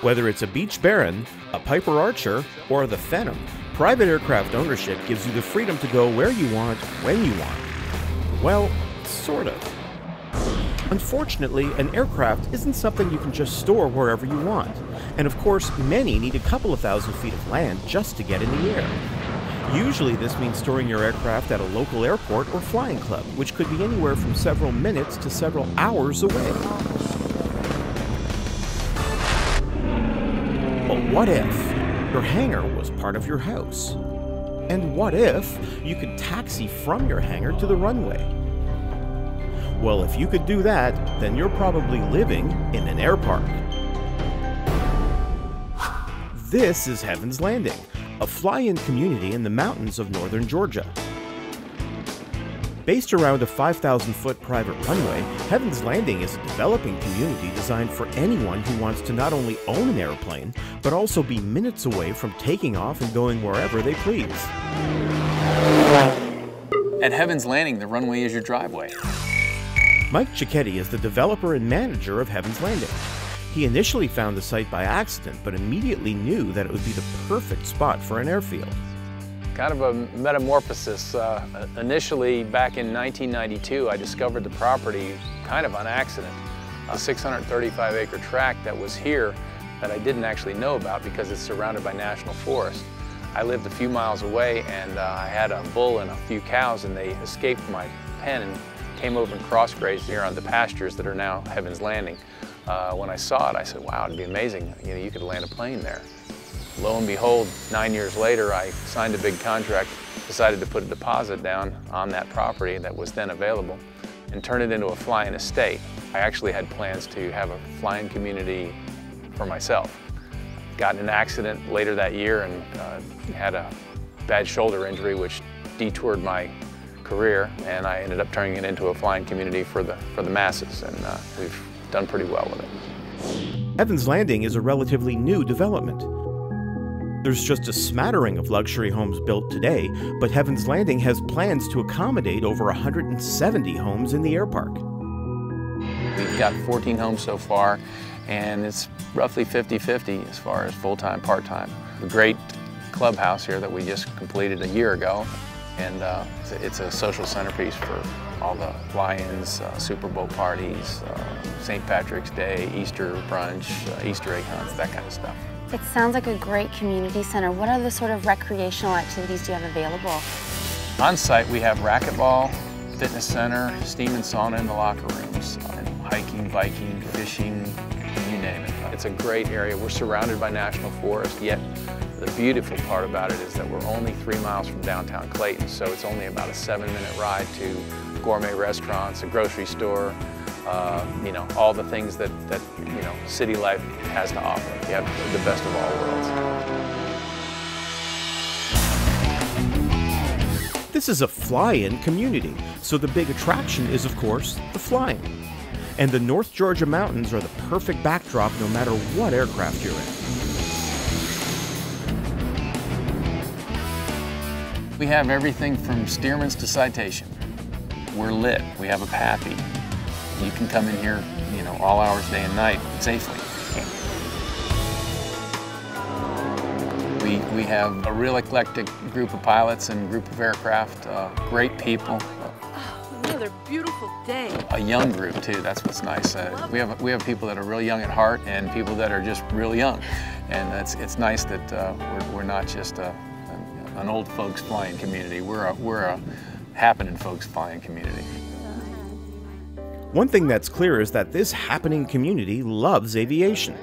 Whether it's a Beech Baron, a Piper Archer, or the Phenom, private aircraft ownership gives you the freedom to go where you want, when you want. Well, sort of. Unfortunately, an aircraft isn't something you can just store wherever you want. And of course, many need a couple of thousand feet of land just to get in the air. Usually this means storing your aircraft at a local airport or flying club, which could be anywhere from several minutes to several hours away. But what if your hangar was part of your house? And what if you could taxi from your hangar to the runway? Well, if you could do that, then you're probably living in an air park. This is Heaven's Landing, a fly-in community in the mountains of northern Georgia. Based around a 5,000-foot private runway, Heaven's Landing is a developing community designed for anyone who wants to not only own an airplane, but also be minutes away from taking off and going wherever they please. At Heaven's Landing, the runway is your driveway. Mike Cicchetti is the developer and manager of Heaven's Landing. He initially found the site by accident, but immediately knew that it would be the perfect spot for an airfield. Kind of a metamorphosis. Initially, back in 1992, I discovered the property kind of on accident. A 635-acre tract that was here that I didn't actually know about because it's surrounded by national forest. I lived a few miles away, and I had a bull and a few cows, and they escaped my pen and came over and cross-grazed here on the pastures that are now Heaven's Landing. When I saw it, I said, wow, it'd be amazing. You know, you could land a plane there. Lo and behold, 9 years later, I signed a big contract, decided to put a deposit down on that property that was then available and turn it into a fly-in estate. I actually had plans to have a fly-in community for myself. Got in an accident later that year and had a bad shoulder injury which detoured my career, and I ended up turning it into a flying community for the masses, and we've done pretty well with it. Heaven's Landing is a relatively new development. There's just a smattering of luxury homes built today, but Heaven's Landing has plans to accommodate over 170 homes in the air park. We've got 14 homes so far, and it's roughly 50-50 as far as full-time, part-time. A great clubhouse here that we just completed a year ago. And it's a social centerpiece for all the fly-ins, Super Bowl parties, St. Patrick's Day, Easter brunch, Easter egg hunts, that kind of stuff. It sounds like a great community center. What other sort of recreational activities do you have available? On site, we have racquetball, fitness center, steam and sauna in the locker rooms, and hiking, biking, fishing, you name it. It's a great area. We're surrounded by national forest, yet the beautiful part about it is that we're only 3 miles from downtown Clayton, so it's only about a 7-minute ride to gourmet restaurants, a grocery store, you know, all the things that you know, city life has to offer. You have the best of all worlds. This is a fly-in community, so the big attraction is, of course, the flying. And the North Georgia mountains are the perfect backdrop no matter what aircraft you're in. We have everything from Stearman's to Citation. We're lit. We have a PAPI. You can come in here, you know, all hours, day and night, safely. We have a real eclectic group of pilots and group of aircraft, great people. Oh, another beautiful day. A young group too. That's what's nice. We have people that are really young at heart and people that are just really young, and it's nice that we're not just an old folks flying community. We're a happening folks flying community. One thing that's clear is that this happening community loves aviation.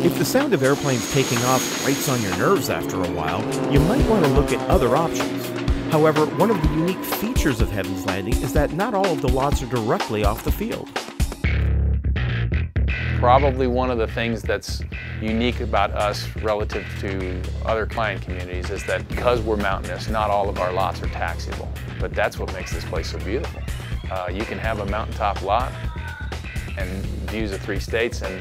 If the sound of airplanes taking off grates on your nerves after a while, you might want to look at other options. However, one of the unique features of Heaven's Landing is that not all of the lots are directly off the field. Probably one of the things that's unique about us relative to other client communities is that because we're mountainous, not all of our lots are taxiable. But that's what makes this place so beautiful. You can have a mountaintop lot and views of 3 states and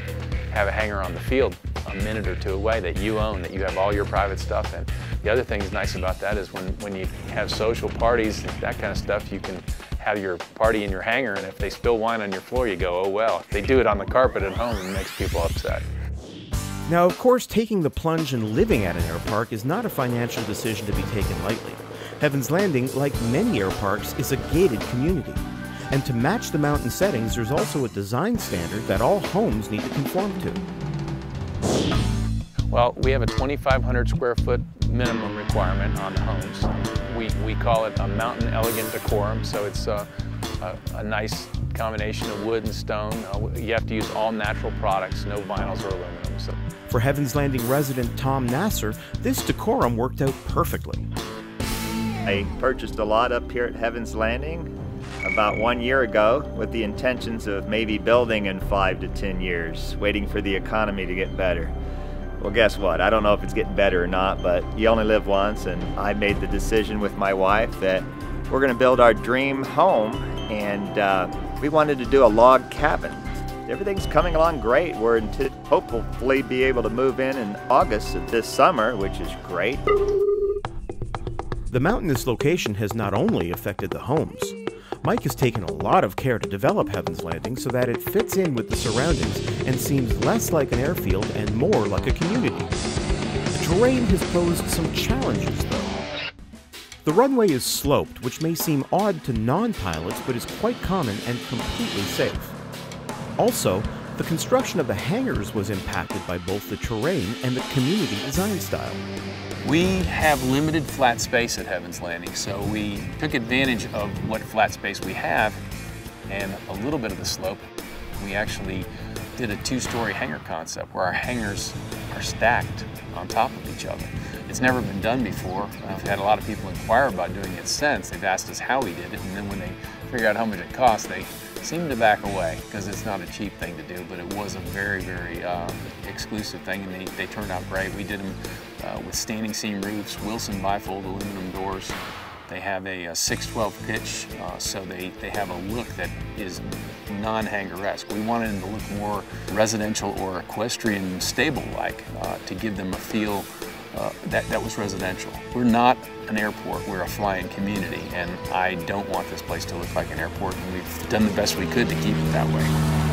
have a hangar on the field a minute or two away that you own, that you have all your private stuff in. The other thing that's nice about that is when you have social parties, that kind of stuff, you can have your party in your hangar, and if they spill wine on your floor, you go, oh well. If they do it on the carpet at home, it makes people upset. Now, of course, taking the plunge and living at an air park is not a financial decision to be taken lightly. Heaven's Landing, like many air parks, is a gated community. And to match the mountain settings, there's also a design standard that all homes need to conform to. Well, we have a 2,500 square foot minimum requirement on the homes. We call it a mountain elegant decorum, so it's a nice combination of wood and stone. You have to use all natural products, no vinyls or aluminum. So. For Heaven's Landing resident Tom Nasser, this decorum worked out perfectly. I purchased a lot up here at Heaven's Landing about 1 year ago with the intentions of maybe building in 5 to 10 years, waiting for the economy to get better. Well, guess what? I don't know if it's getting better or not, but you only live once, and I made the decision with my wife that we're going to build our dream home, and we wanted to do a log cabin. Everything's coming along great. We're to hopefully be able to move in August of this summer, which is great. The mountainous location has not only affected the homes. Mike has taken a lot of care to develop Heaven's Landing so that it fits in with the surroundings and seems less like an airfield and more like a community. The terrain has posed some challenges, though. The runway is sloped, which may seem odd to non-pilots, but is quite common and completely safe. Also, the construction of the hangars was impacted by both the terrain and the community design style. We have limited flat space at Heaven's Landing, so we took advantage of what flat space we have and a little bit of the slope. We actually did a 2-story hangar concept where our hangars are stacked on top of each other. It's never been done before. I've had a lot of people inquire about doing it since. They've asked us how we did it, and then when they figure out how much it costs, they seem to back away because it's not a cheap thing to do, but it was a very, very exclusive thing, and they turned out great. We did them with standing seam roofs, Wilson bifold aluminum doors. They have a 6/12 pitch, so they have a look that is non-hangar-esque. We wanted them to look more residential or equestrian stable-like to give them a feel that was residential. We're not an airport, we're a flying community, and I don't want this place to look like an airport, and we've done the best we could to keep it that way.